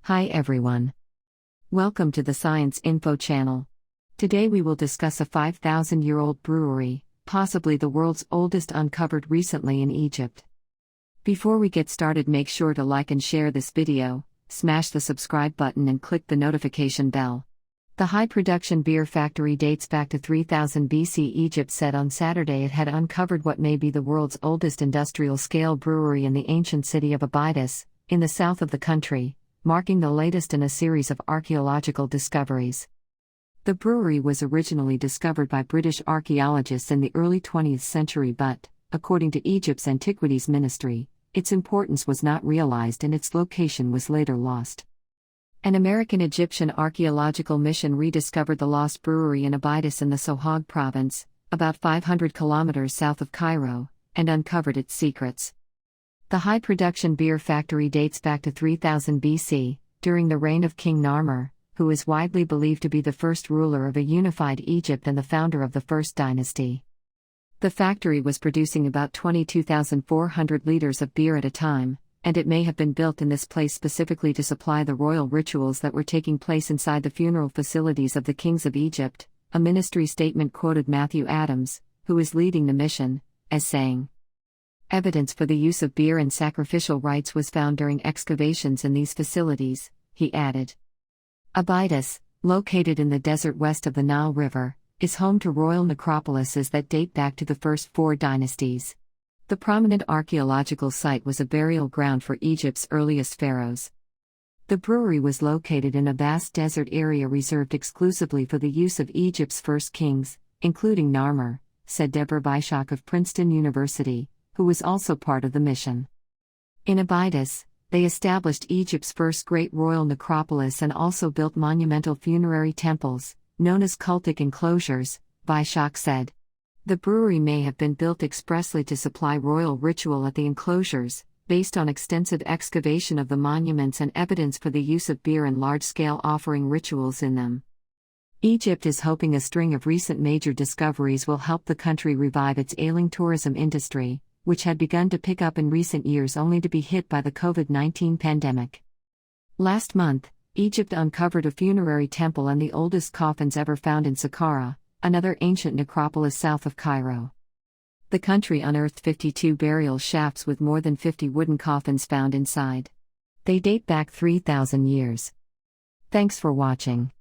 Hi everyone. Welcome to the Science Info channel. Today we will discuss a 5,000-year-old brewery, possibly the world's oldest, uncovered recently in Egypt. Before we get started, make sure to like and share this video, smash the subscribe button and click the notification bell. The high-production beer factory dates back to 3000 BC. Egypt said on Saturday it had uncovered what may be the world's oldest industrial-scale brewery in the ancient city of Abydos, in the south of the country, marking the latest in a series of archaeological discoveries. The brewery was originally discovered by British archaeologists in the early 20th century but, according to Egypt's Antiquities Ministry, its importance was not realized and its location was later lost. An American-Egyptian archaeological mission rediscovered the lost brewery in Abydos in the Sohag province, about 500 kilometers south of Cairo, and uncovered its secrets. The high-production beer factory dates back to 3000 BC, during the reign of King Narmer, who is widely believed to be the first ruler of a unified Egypt and the founder of the First Dynasty. The factory was producing about 22,400 liters of beer at a time, and it may have been built in this place specifically to supply the royal rituals that were taking place inside the funeral facilities of the kings of Egypt. A ministry statement quoted Matthew Adams, who is leading the mission, as saying, "Evidence for the use of beer in sacrificial rites was found during excavations in these facilities," he added. Abydos, located in the desert west of the Nile River, is home to royal necropolises that date back to the first four dynasties. The prominent archaeological site was a burial ground for Egypt's earliest pharaohs. The brewery was located in a vast desert area reserved exclusively for the use of Egypt's first kings, including Narmer, said Deborah Bishak of Princeton University, who was also part of the mission. In Abydos, they established Egypt's first great royal necropolis and also built monumental funerary temples, known as cultic enclosures, Bishak said. The brewery may have been built expressly to supply royal ritual at the enclosures, based on extensive excavation of the monuments and evidence for the use of beer and large-scale offering rituals in them. Egypt is hoping a string of recent major discoveries will help the country revive its ailing tourism industry, which had begun to pick up in recent years only to be hit by the COVID-19 pandemic. Last month, Egypt uncovered a funerary temple and the oldest coffins ever found in Saqqara, another ancient necropolis south of Cairo. The country unearthed 52 burial shafts with more than 50 wooden coffins found inside. They date back 3,000 years. Thanks for watching.